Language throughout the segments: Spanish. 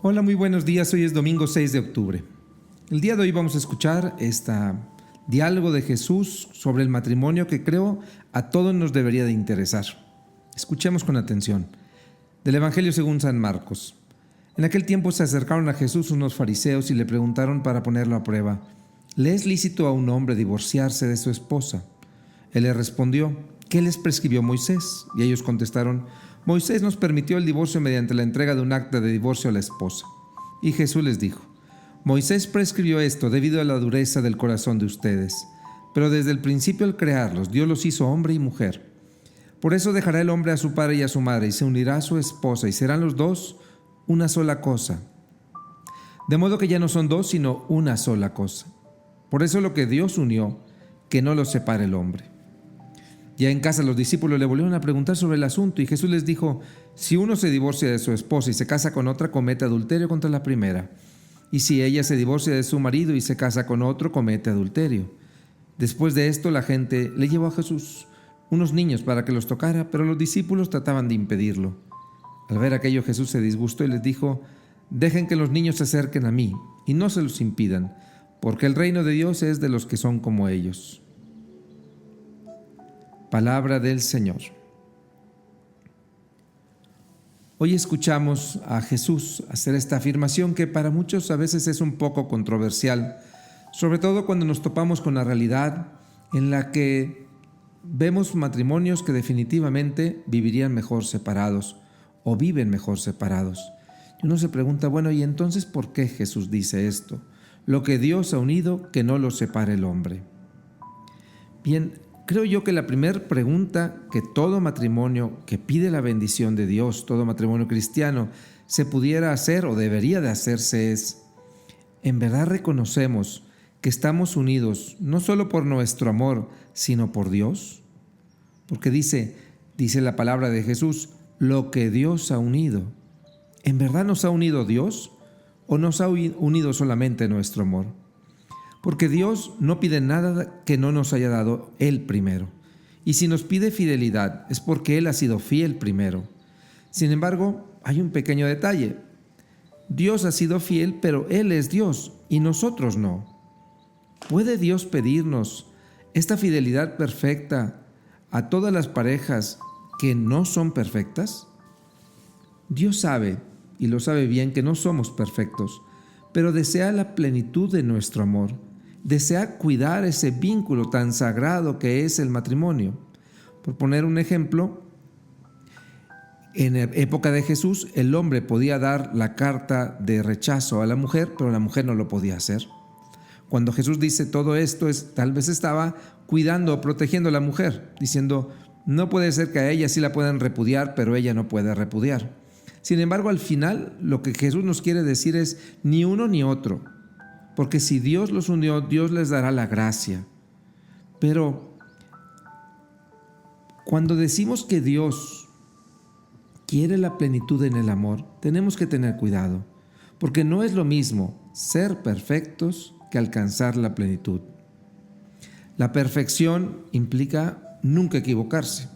Hola, muy buenos días. Hoy es domingo 6 de octubre. El día de hoy vamos a escuchar este diálogo de Jesús sobre el matrimonio que creo a todos nos debería de interesar. Escuchemos con atención. Del Evangelio según San Marcos. En aquel tiempo se acercaron a Jesús unos fariseos y le preguntaron para ponerlo a prueba: ¿le es lícito a un hombre divorciarse de su esposa? Él le respondió: ¿qué les prescribió Moisés? Y ellos contestaron: Moisés nos permitió el divorcio mediante la entrega de un acta de divorcio a la esposa. Y Jesús les dijo: Moisés prescribió esto debido a la dureza del corazón de ustedes. Pero desde el principio al crearlos, Dios los hizo hombre y mujer. Por eso dejará el hombre a su padre y a su madre, y se unirá a su esposa, y serán los dos una sola cosa. De modo que ya no son dos, sino una sola cosa. Por eso lo que Dios unió, que no lo separe el hombre. Ya en casa los discípulos le volvieron a preguntar sobre el asunto y Jesús les dijo: si uno se divorcia de su esposa y se casa con otra, comete adulterio contra la primera. Y si ella se divorcia de su marido y se casa con otro, comete adulterio. Después de esto la gente le llevó a Jesús unos niños para que los tocara, pero los discípulos trataban de impedirlo. Al ver aquello, Jesús se disgustó y les dijo: dejen que los niños se acerquen a mí y no se los impidan, porque el reino de Dios es de los que son como ellos. Palabra del Señor. Hoy escuchamos a Jesús hacer esta afirmación que para muchos a veces es un poco controversial, sobre todo cuando nos topamos con la realidad en la que vemos matrimonios que definitivamente vivirían mejor separados o viven mejor separados. Y uno se pregunta, bueno, ¿y entonces por qué Jesús dice esto? Lo que Dios ha unido, que no lo separe el hombre. Bien, creo yo que la primera pregunta que todo matrimonio que pide la bendición de Dios, todo matrimonio cristiano, se pudiera hacer o debería de hacerse es: ¿en verdad reconocemos que estamos unidos no solo por nuestro amor, sino por Dios? Porque dice la palabra de Jesús, lo que Dios ha unido. ¿En verdad nos ha unido Dios o nos ha unido solamente nuestro amor? Porque Dios no pide nada que no nos haya dado Él primero. Y si nos pide fidelidad, es porque Él ha sido fiel primero. Sin embargo, hay un pequeño detalle. Dios ha sido fiel, pero Él es Dios y nosotros no. ¿Puede Dios pedirnos esta fidelidad perfecta a todas las parejas que no son perfectas? Dios sabe, y lo sabe bien, que no somos perfectos, pero desea la plenitud de nuestro amor. Desea cuidar ese vínculo tan sagrado que es el matrimonio. Por poner un ejemplo, en época de Jesús, el hombre podía dar la carta de rechazo a la mujer, pero la mujer no lo podía hacer. Cuando Jesús dice todo esto, tal vez estaba cuidando o protegiendo a la mujer, diciendo: no puede ser que a ella sí la puedan repudiar, pero ella no puede repudiar. Sin embargo, al final, lo que Jesús nos quiere decir es: ni uno ni otro. Porque si Dios los unió, Dios les dará la gracia. Pero cuando decimos que Dios quiere la plenitud en el amor, tenemos que tener cuidado, porque no es lo mismo ser perfectos que alcanzar la plenitud. La perfección implica nunca equivocarse.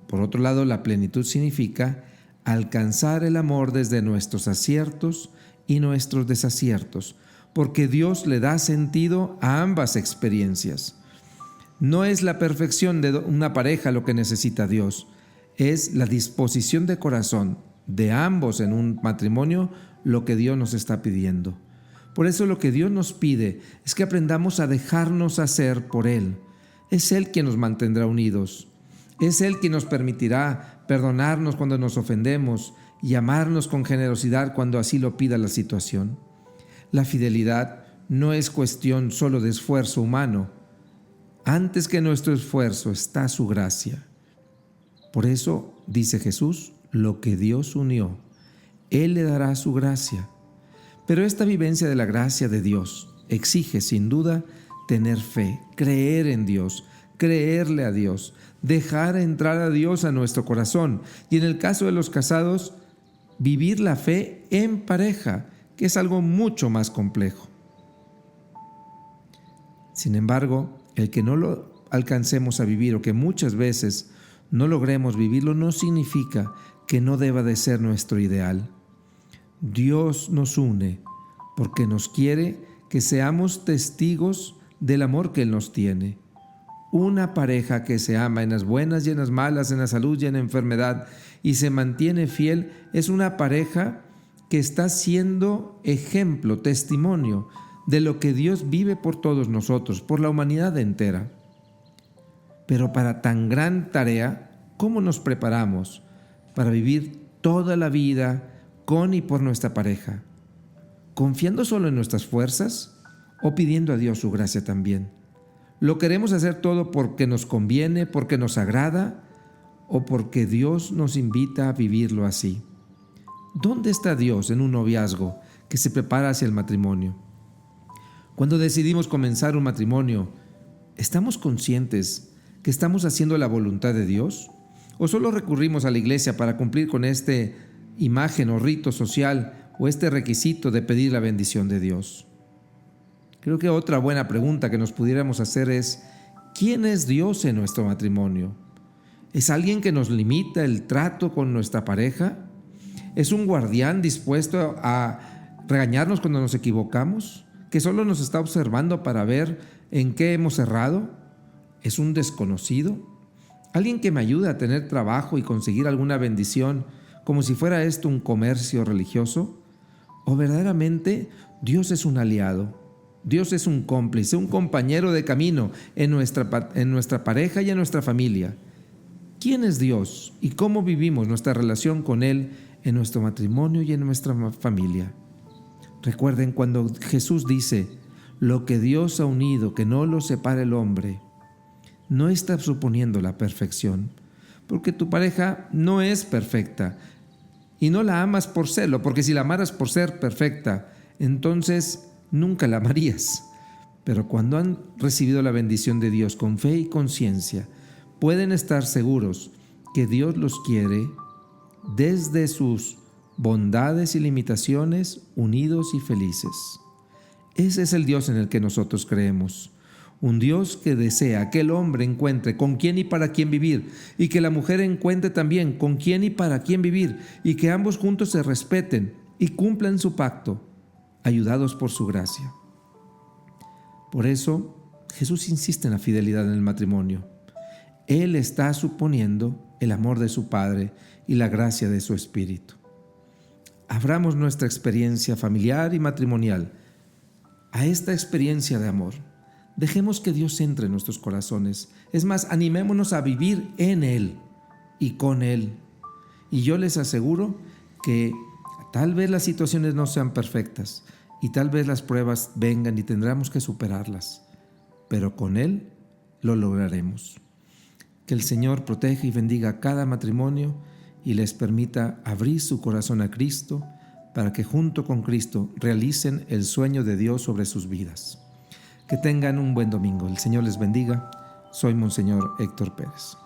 Por otro lado, la plenitud significa alcanzar el amor desde nuestros aciertos y nuestros desaciertos, porque Dios le da sentido a ambas experiencias. No es la perfección de una pareja lo que necesita Dios, es la disposición de corazón de ambos en un matrimonio lo que Dios nos está pidiendo. Por eso lo que Dios nos pide es que aprendamos a dejarnos hacer por Él. Es Él quien nos mantendrá unidos. Es Él quien nos permitirá perdonarnos cuando nos ofendemos y amarnos con generosidad cuando así lo pida la situación. La fidelidad no es cuestión solo de esfuerzo humano. Antes que nuestro esfuerzo está su gracia. Por eso, dice Jesús, lo que Dios unió, Él le dará su gracia. Pero esta vivencia de la gracia de Dios exige, sin duda, tener fe, creer en Dios, creerle a Dios, dejar entrar a Dios a nuestro corazón. Y en el caso de los casados, vivir la fe en pareja, que es algo mucho más complejo. Sin embargo, el que no lo alcancemos a vivir o que muchas veces no logremos vivirlo no significa que no deba de ser nuestro ideal. Dios nos une porque nos quiere que seamos testigos del amor que Él nos tiene. Una pareja que se ama en las buenas y en las malas, en la salud y en la enfermedad, y se mantiene fiel, es una pareja que está siendo ejemplo, testimonio de lo que Dios vive por todos nosotros, por la humanidad entera. Pero para tan gran tarea, ¿cómo nos preparamos para vivir toda la vida con y por nuestra pareja? ¿Confiando solo en nuestras fuerzas o pidiendo a Dios su gracia también? ¿Lo queremos hacer todo porque nos conviene, porque nos agrada o porque Dios nos invita a vivirlo así? ¿Dónde está Dios en un noviazgo que se prepara hacia el matrimonio? Cuando decidimos comenzar un matrimonio, ¿estamos conscientes que estamos haciendo la voluntad de Dios? ¿O solo recurrimos a la iglesia para cumplir con esta imagen o rito social o este requisito de pedir la bendición de Dios? Creo que otra buena pregunta que nos pudiéramos hacer es: ¿quién es Dios en nuestro matrimonio? ¿Es alguien que nos limita el trato con nuestra pareja? ¿Es un guardián dispuesto a regañarnos cuando nos equivocamos? ¿Que solo nos está observando para ver en qué hemos errado? ¿Es un desconocido? ¿Alguien que me ayuda a tener trabajo y conseguir alguna bendición como si fuera esto un comercio religioso? ¿O verdaderamente Dios es un aliado? Dios es un cómplice, un compañero de camino en nuestra pareja y en nuestra familia. ¿Quién es Dios y cómo vivimos nuestra relación con Él en nuestro matrimonio y en nuestra familia? Recuerden cuando Jesús dice: lo que Dios ha unido, que no lo separe el hombre. No está suponiendo la perfección, porque tu pareja no es perfecta y no la amas por serlo, porque si la amaras por ser perfecta, entonces nunca la amarías. Pero cuando han recibido la bendición de Dios con fe y conciencia, pueden estar seguros que Dios los quiere desde sus bondades y limitaciones, unidos y felices. Ese es el Dios en el que nosotros creemos. Un Dios que desea que el hombre encuentre con quién y para quién vivir, y que la mujer encuentre también con quién y para quién vivir, y que ambos juntos se respeten y cumplan su pacto, ayudados por su gracia. Por eso, Jesús insiste en la fidelidad en el matrimonio. Él está suponiendo el amor de su Padre y la gracia de su Espíritu. Abramos nuestra experiencia familiar y matrimonial a esta experiencia de amor. Dejemos que Dios entre en nuestros corazones. Es más, animémonos a vivir en Él y con Él. Y yo les aseguro que tal vez las situaciones no sean perfectas y tal vez las pruebas vengan y tendremos que superarlas, pero con Él lo lograremos. Que el Señor proteja y bendiga a cada matrimonio y les permita abrir su corazón a Cristo para que junto con Cristo realicen el sueño de Dios sobre sus vidas. Que tengan un buen domingo. El Señor les bendiga. Soy Monseñor Héctor Pérez.